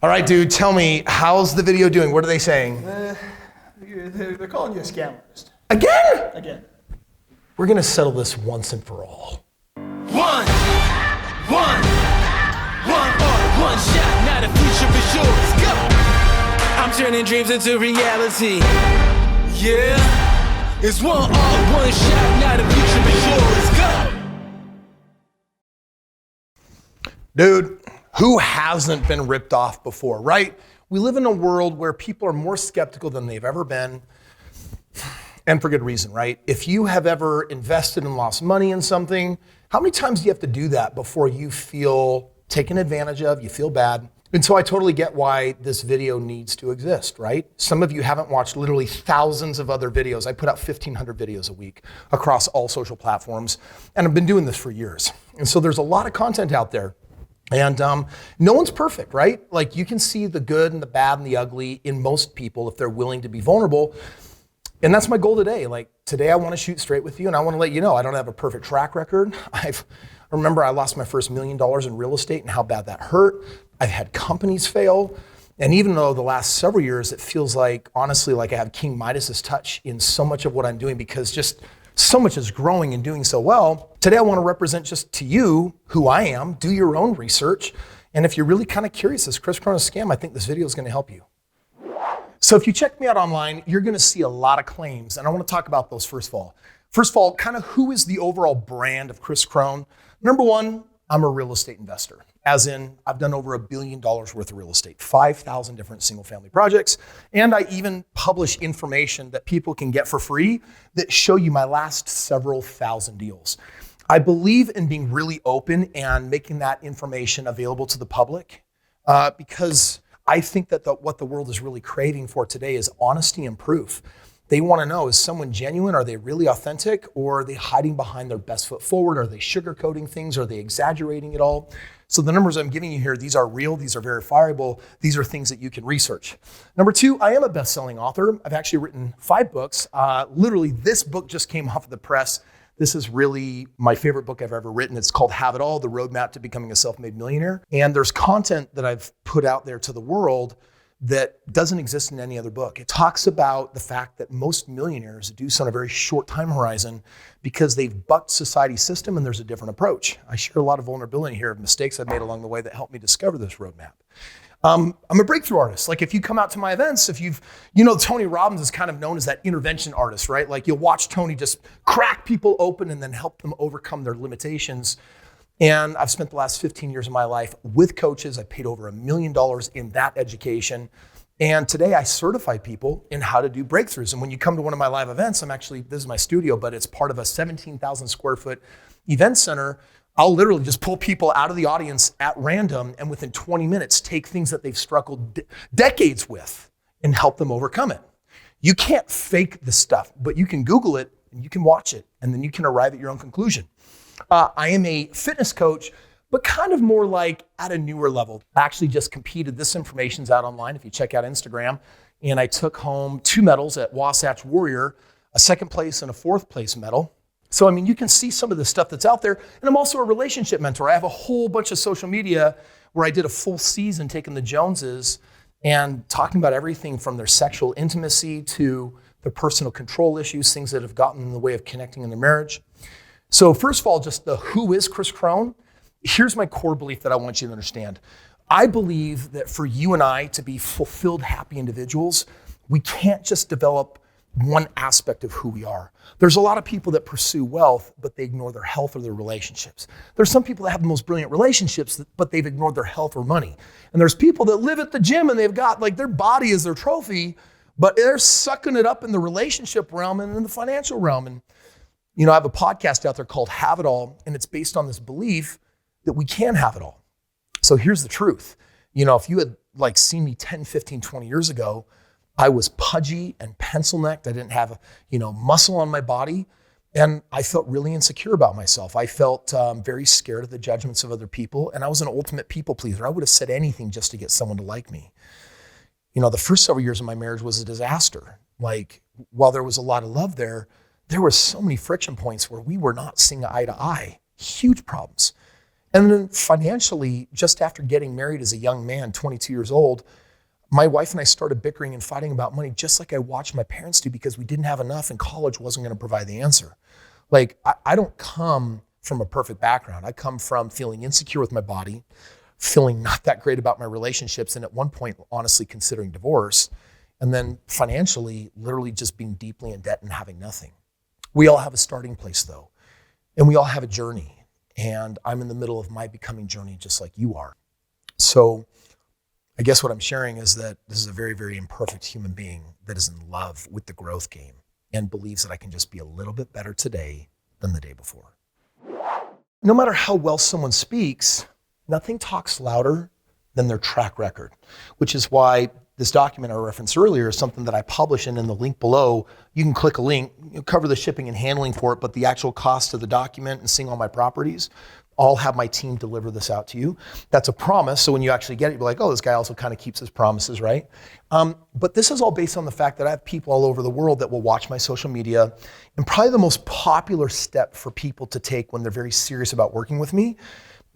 All right, dude, tell me, how's the video doing? What are they saying? They're calling you a scam artist. Again? Again. We're gonna settle this once and for all. One shot, now the future is yours. Go! I'm turning dreams into reality. Yeah, it's one shot, now the future is yours. Go! Dude, who hasn't been ripped off before, right? We live in a world where people are more skeptical than they've ever been, and for good reason, right? If you have ever invested and lost money in something, how many times do you have to do that before you feel taken advantage of, you feel bad? And so I totally get why this video needs to exist, right? Some of you haven't watched literally thousands of other videos. I put out 1,500 videos a week across all social platforms, and I've been doing this for years. And so there's a lot of content out there. And no one's perfect, right? Like you can see the good and the bad and the ugly in most people if they're willing to be vulnerable. And that's my goal today. Like today I want to shoot straight with you and I want to let you know I don't have a perfect track record. Remember I lost my first $1 million in real estate and how bad that hurt. I've had companies fail. And even though the last several years, it feels like, honestly, like I have King Midas's touch in so much of what I'm doing because just so much is growing and doing so well. Today I want to represent just to you who I am, do your own research. And if you're really kind of curious, is Kris Krohn a scam? I think this video is going to help you. So if you check me out online, you're going to see a lot of claims. And I want to talk about those first of all. First of all, kind of who is the overall brand of Kris Krohn? Number one, I'm a real estate investor. As in, I've done over $1 billion worth of real estate, 5,000 different single family projects. And I even publish information that people can get for free that show you my last several thousand deals. I believe in being really open and making that information available to the public because I think that what the world is really craving for today is honesty and proof. They want to know, is someone genuine? Are they really authentic? Or are they hiding behind their best foot forward? Are they sugarcoating things? Are they exaggerating it all? So the numbers I'm giving you here, these are real, these are verifiable, these are things that you can research. Number two, I am a best-selling author. I've actually written 5 books. Literally, this book just came off of the press. This is really my favorite book I've ever written. It's called Have It All, The Roadmap to Becoming a Self-Made Millionaire. And there's content that I've put out there to the world that doesn't exist in any other book. It talks about the fact that most millionaires do so on a very short time horizon because they've bucked society's system and there's a different approach. I share a lot of vulnerability here of mistakes I've made along the way that helped me discover this roadmap. I'm a breakthrough artist. Like if you come out to my events, Tony Robbins is kind of known as that intervention artist, right? Like you'll watch Tony just crack people open and then help them overcome their limitations. And I've spent the last 15 years of my life with coaches. I paid over $1 million in that education. And today I certify people in how to do breakthroughs. And when you come to one of my live events, this is my studio, but it's part of a 17,000 square foot event center. I'll literally just pull people out of the audience at random and within 20 minutes take things that they've struggled decades with and help them overcome it. You can't fake this stuff, but you can Google it and you can watch it and then you can arrive at your own conclusion. I am a fitness coach, but kind of more like at a newer level. I actually just competed. This information's out online if you check out Instagram. And I took home 2 medals at Wasatch Warrior, a 2nd place and a 4th place medal. So, you can see some of the stuff that's out there. And I'm also a relationship mentor. I have a whole bunch of social media where I did a full season taking the Joneses and talking about everything from their sexual intimacy to their personal control issues, things that have gotten in the way of connecting in their marriage. So first of all, just the who is Kris Krohn. Here's my core belief that I want you to understand. I believe that for you and I to be fulfilled, happy individuals, we can't just develop one aspect of who we are. There's a lot of people that pursue wealth, but they ignore their health or their relationships. There's some people that have the most brilliant relationships, but they've ignored their health or money. And there's people that live at the gym and they've got their body is their trophy, but they're sucking it up in the relationship realm and in the financial realm. And I have a podcast out there called Have It All, and it's based on this belief that we can have it all. So here's the truth. If you had seen me 10, 15, 20 years ago, I was pudgy and pencil-necked. I didn't have, muscle on my body, and I felt really insecure about myself. I felt very scared of the judgments of other people, and I was an ultimate people pleaser. I would have said anything just to get someone to like me. The first several years of my marriage was a disaster. While there was a lot of love there were so many friction points where we were not seeing eye to eye, huge problems. And then financially, just after getting married as a young man, 22 years old, my wife and I started bickering and fighting about money just like I watched my parents do because we didn't have enough and college wasn't going to provide the answer. Like, I don't come from a perfect background. I come from feeling insecure with my body, feeling not that great about my relationships, and at one point, honestly, considering divorce. And then financially, literally just being deeply in debt and having nothing. We all have a starting place though, and we all have a journey. And I'm in the middle of my becoming journey just like you are. So I guess what I'm sharing is that this is a very, very imperfect human being that is in love with the growth game and believes that I can just be a little bit better today than the day before. No matter how well someone speaks, nothing talks louder than their track record, which is why this document I referenced earlier is something that I publish, and in the link below, you can click a link, cover the shipping and handling for it, but the actual cost of the document and seeing all my properties, I'll have my team deliver this out to you. That's a promise, so when you actually get it, you're like, oh, this guy also kind of keeps his promises, right? But this is all based on the fact that I have people all over the world that will watch my social media, and probably the most popular step for people to take when they're very serious about working with me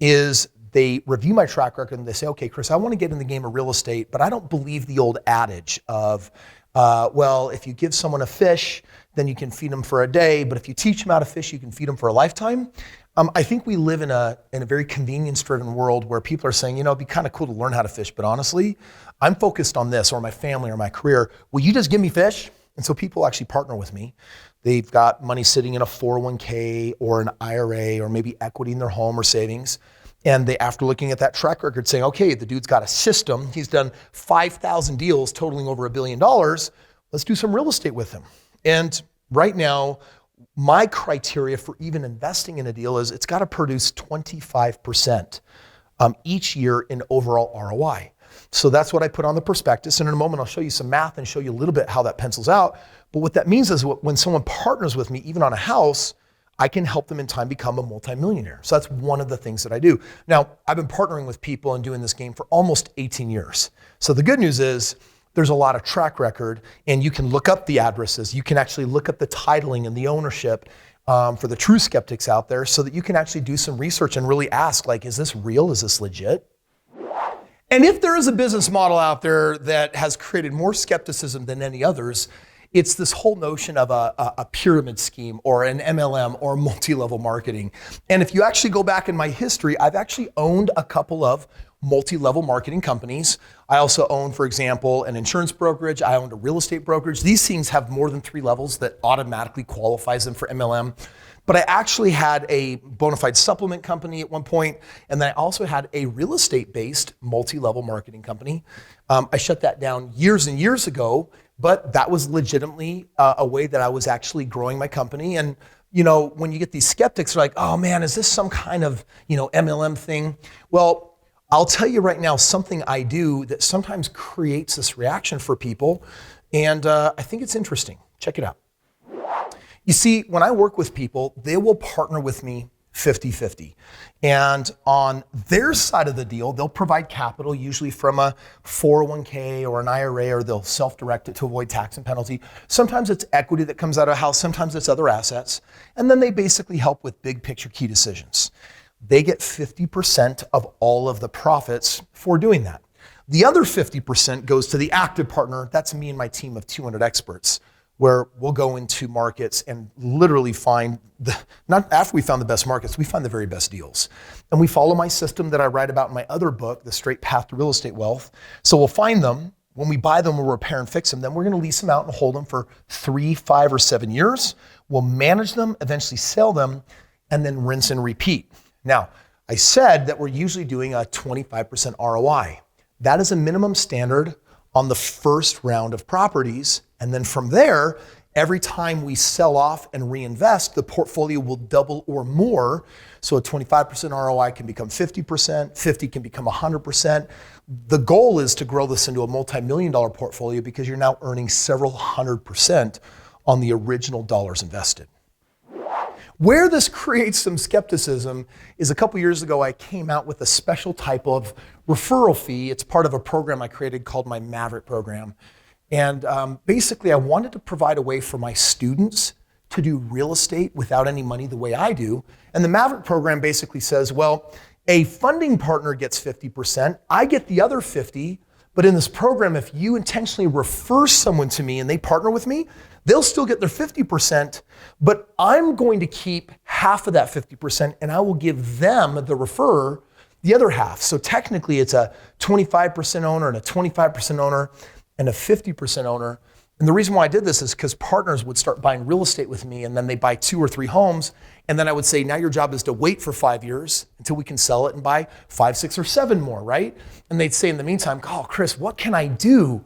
is they review my track record and they say, okay, Kris, I want to get in the game of real estate, but I don't believe the old adage of, well, if you give someone a fish, then you can feed them for a day, but if you teach them how to fish, you can feed them for a lifetime. I think we live in a very convenience-driven world where people are saying, it'd be kind of cool to learn how to fish, but honestly, I'm focused on this or my family or my career. Will you just give me fish? And so people actually partner with me. They've got money sitting in a 401k or an IRA or maybe equity in their home or savings. And they, after looking at that track record, saying, okay, the dude's got a system. He's done 5,000 deals totaling over $1 billion. Let's do some real estate with him. And right now, my criteria for even investing in a deal is it's got to produce 25% each year in overall ROI. So that's what I put on the prospectus. And in a moment, I'll show you some math and show you a little bit how that pencils out. But what that means is when someone partners with me, even on a house, I can help them in time become a multimillionaire. So that's one of the things that I do. Now, I've been partnering with people and doing this game for almost 18 years. So the good news is there's a lot of track record, and you can look up the addresses. You can actually look up the titling and the ownership for the true skeptics out there so that you can actually do some research and really ask, like, is this real? Is this legit? And if there is a business model out there that has created more skepticism than any others, it's this whole notion of a pyramid scheme or an MLM or multi-level marketing. And if you actually go back in my history, I've actually owned a couple of multi-level marketing companies. I also own, for example, an insurance brokerage. I owned a real estate brokerage. These things have more than 3 levels that automatically qualifies them for MLM. But I actually had a bona fide supplement company at one point, and then I also had a real estate-based multi-level marketing company. I shut that down years and years ago, but that was legitimately a way that I was actually growing my company. And when you get these skeptics, they're like, oh man, is this some kind of MLM thing? Well, I'll tell you right now, something I do that sometimes creates this reaction for people, and I think it's interesting. Check it out. You see, when I work with people, they will partner with me 50-50. And on their side of the deal, they'll provide capital, usually from a 401k or an IRA, or they'll self-direct it to avoid tax and penalty. Sometimes it's equity that comes out of a house, sometimes it's other assets. And then they basically help with big picture key decisions. They get 50% of all of the profits for doing that. The other 50% goes to the active partner. That's me and my team of 200 experts, where we'll go into markets and literally find not after we found the best markets, we find the very best deals. And we follow my system that I write about in my other book, The Strait Path to Real Estate Wealth. So we'll find them. When we buy them, we'll repair and fix them. Then we're going to lease them out and hold them for 3, 5, or 7 years. We'll manage them, eventually sell them, and then rinse and repeat. Now, I said that we're usually doing a 25% ROI. That is a minimum standard on the first round of properties. And then from there, every time we sell off and reinvest, the portfolio will double or more. So a 25% ROI can become 50%, 50 can become 100%. The goal is to grow this into a multi-million-dollar portfolio because you're now earning several 100% on the original dollars invested. Where this creates some skepticism is a couple years ago, I came out with a special type of referral fee. It's part of a program I created called my Maverick Program. And basically, I wanted to provide a way for my students to do real estate without any money the way I do. And the Maverick Program basically says, well, A funding partner gets 50%, I get the other 50, but in this program, if you intentionally refer someone to me and they partner with me, they'll still get their 50%, but I'm going to keep half of that 50% and I will give them, the referrer, the other half. So technically it's a 25% owner and a 25% owner and a 50% owner. And the reason why I did this is because partners would start buying real estate with me and then they buy 2 or 3 homes. And then I would say, now your job is to wait for 5 years until we can sell it and buy 5, 6, or 7 more, right? And they'd say in the meantime, oh, Kris, what can I do?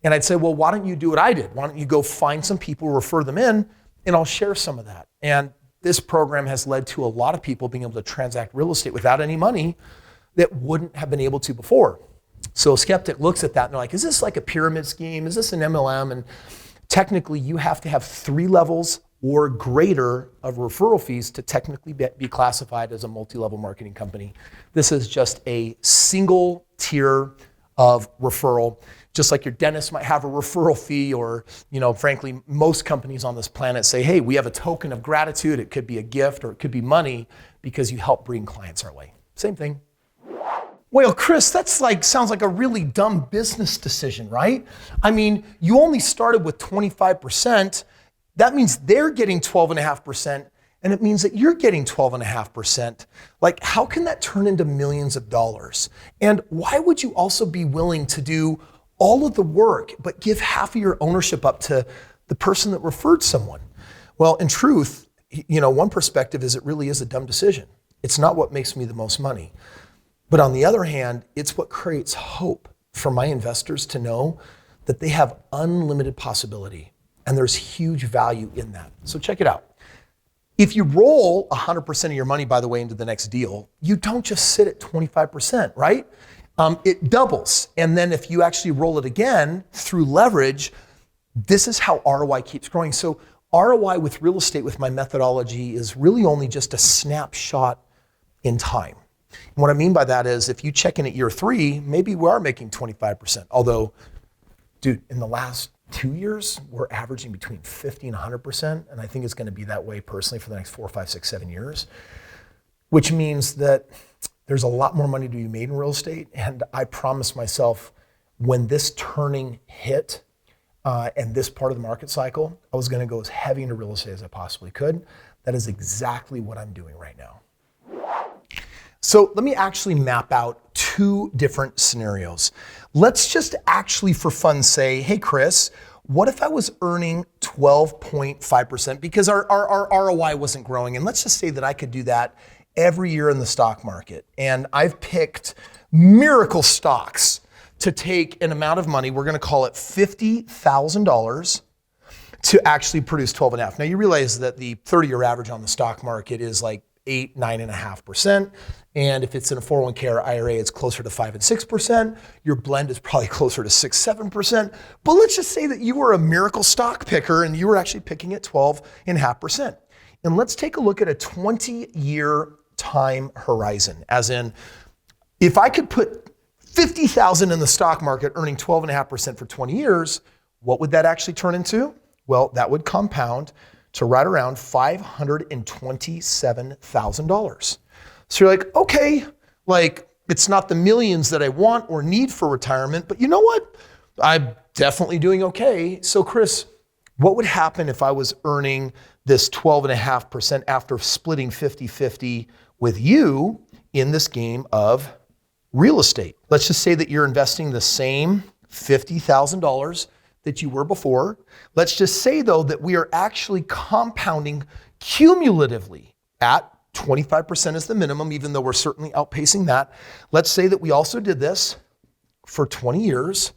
And I'd say, well, why don't you do what I did? Why don't you go find some people, refer them in, and I'll share some of that. And this program has led to a lot of people being able to transact real estate without any money that wouldn't have been able to before. So a skeptic looks at that and they're like, is this like a pyramid scheme? Is this an MLM? And technically you have to have 3 levels or greater of referral fees to technically be classified as a multi-level marketing company. This is just a single tier of referral. Just like your dentist might have a referral fee, or, frankly, most companies on this planet say, hey, we have a token of gratitude. It could be a gift or it could be money because you help bring clients our way. Same thing. Well, Kris, that's sounds like a really dumb business decision, right? I mean, you only started with 25%. That means they're getting 12.5%, and it means that you're getting 12.5%. How can that turn into millions of dollars? And why would you also be willing to do all of the work, but give half of your ownership up to the person that referred someone? Well, in truth, one perspective is it really is a dumb decision. It's not what makes me the most money. But on the other hand, it's what creates hope for my investors to know that they have unlimited possibility. And there's huge value in that. So check it out. If you roll 100% of your money, by the way, into the next deal, you don't just sit at 25%, right? It doubles. And then if you actually roll it again through leverage, this is how ROI keeps growing. So ROI with real estate with my methodology is really only just a snapshot in time. And what I mean by that is if you check in at year 3, maybe we are making 25%. Although, dude, in the last 2 years, we're averaging between 50 and 100%. And I think it's going to be that way personally for the next 4, 5, 6, 7 years, which means that there's a lot more money to be made in real estate. And I promised myself when this turning hit and this part of the market cycle, I was going to go as heavy into real estate as I possibly could. That is exactly what I'm doing right now. So let me actually map out 2 different scenarios. Let's just actually for fun say, hey, Kris, what if I was earning 12.5% because our ROI wasn't growing? And let's just say that I could do that every year in the stock market. And I've picked miracle stocks to take an amount of money, we're gonna call it $50,000, to actually produce 12.5. Now you realize that the 30-year average on the stock market is like 8, 9.5%. And if it's in a 401k or IRA, it's closer to 5 and 6%. Your blend is probably closer to 6, 7%. But let's just say that you were a miracle stock picker and you were actually picking at 12.5%. And let's take a look at a 20-year time horizon. As in, if I could put 50,000 in the stock market earning 12.5% for 20 years, what would that actually turn into? Well, that would compound to right around $527,000. So you're like, okay, it's not the millions that I want or need for retirement, but you know what? I'm definitely doing okay. So Kris, what would happen if I was earning this 12.5% after splitting 50-50 with you in this game of real estate? Let's just say that you're investing the same $50,000 that you were before. Let's just say though that we are actually compounding cumulatively at 25% is the minimum, even though we're certainly outpacing that. Let's say that we also did this for 20 years.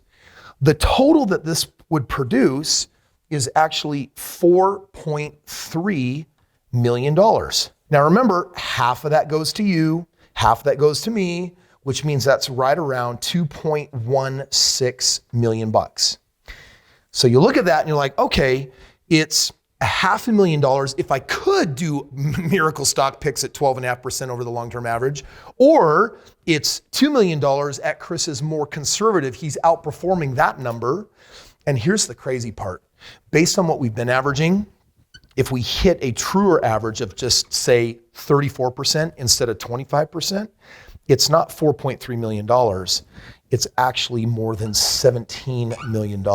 The total that this would produce is actually $4.3 million. Now remember, half of that goes to you, half of that goes to me, which means that's right around 2.16 million bucks. So you look at that and you're like, okay, it's $500,000 if I could do miracle stock picks at 12.5% over the long-term average, or it's $2 million at Kris's more conservative. He's outperforming that number. And here's the crazy part. Based on what we've been averaging, if we hit a truer average of just say 34% instead of 25%, it's not $4.3 million. It's actually more than $17 million.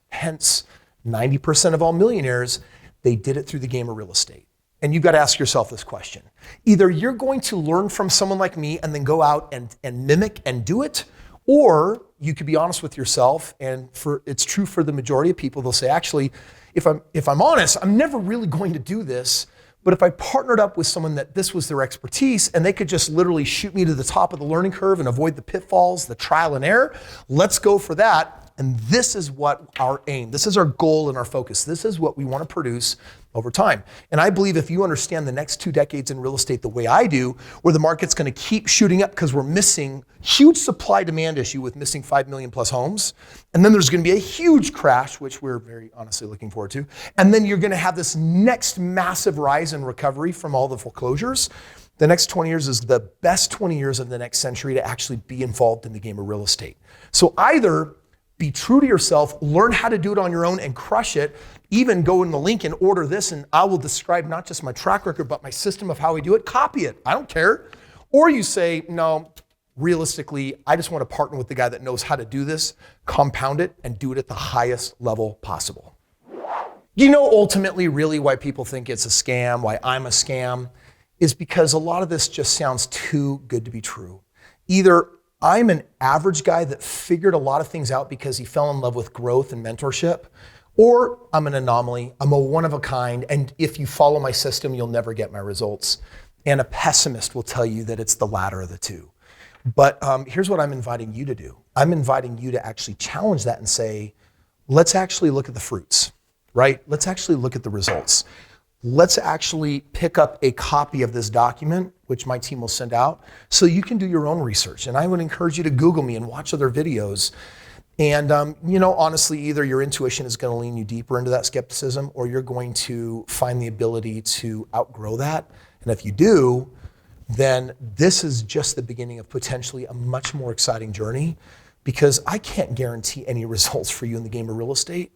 Hence, 90% of all millionaires, they did it through the game of real estate. And you've got to ask yourself this question. Either you're going to learn from someone like me and then go out and mimic and do it, or you could be honest with yourself, and it's true for the majority of people. They'll say, actually, if I'm honest, I'm never really going to do this, but if I partnered up with someone that this was their expertise and they could just literally shoot me to the top of the learning curve and avoid the pitfalls, the trial and error, let's go for that. And this is what our aim, this is our goal and our focus. This is what we want to produce over time. And I believe if you understand the next 2 decades in real estate the way I do, where the market's going to keep shooting up because we're missing huge supply demand issue with missing 5 million plus homes. And then there's going to be a huge crash, which we're very honestly looking forward to. And then you're going to have this next massive rise in recovery from all the foreclosures. The next 20 years is the best 20 years of the next century to actually be involved in the game of real estate. So either be true to yourself, learn how to do it on your own and crush it. Even go in the link and order this and I will describe not just my track record, but my system of how we do it. Copy it, I don't care. Or you say, no, realistically, I just want to partner with the guy that knows how to do this, compound it, and do it at the highest level possible. You know, ultimately, really why people think it's a scam, why I'm a scam, is because a lot of this just sounds too good to be true. Either I'm an average guy that figured a lot of things out because he fell in love with growth and mentorship, or I'm an anomaly, I'm a one of a kind, and if you follow my system, you'll never get my results. And a pessimist will tell you that it's the latter of the two. But here's what I'm inviting you to do. I'm inviting you to actually challenge that and say, let's actually look at the fruits, right? Let's actually look at the results. Let's actually pick up a copy of this document, which my team will send out, so you can do your own research. And I would encourage you to Google me and watch other videos. And honestly, either your intuition is going to lean you deeper into that skepticism, or you're going to find the ability to outgrow that. And if you do, then this is just the beginning of potentially a much more exciting journey, because I can't guarantee any results for you in the game of real estate.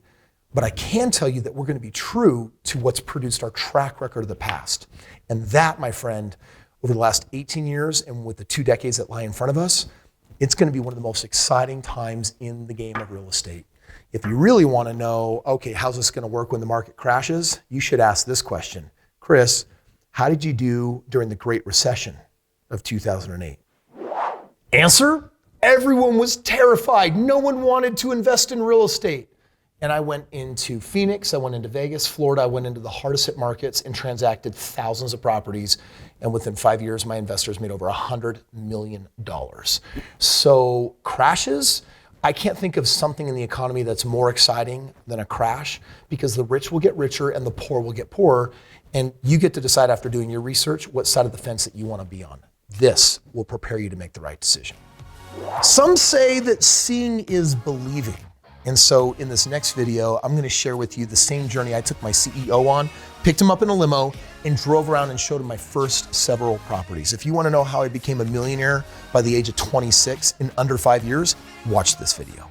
But I can tell you that we're going to be true to what's produced our track record of the past. And that, my friend, over the last 18 years and with the 2 decades that lie in front of us, it's going to be one of the most exciting times in the game of real estate. If you really want to know, okay, how's this going to work when the market crashes? You should ask this question. Kris, how did you do during the Great Recession of 2008? Answer, everyone was terrified. No one wanted to invest in real estate. And I went into Phoenix, I went into Vegas, Florida, I went into the hardest hit markets and transacted thousands of properties. And within 5 years, my investors made over $100 million. So crashes, I can't think of something in the economy that's more exciting than a crash, because the rich will get richer and the poor will get poorer. And you get to decide after doing your research what side of the fence that you want to be on. This will prepare you to make the right decision. Some say that seeing is believing. And so in this next video, I'm going to share with you the same journey I took my CEO on, picked him up in a limo, and drove around and showed him my first several properties. If you want to know how I became a millionaire by the age of 26 in under 5 years, watch this video.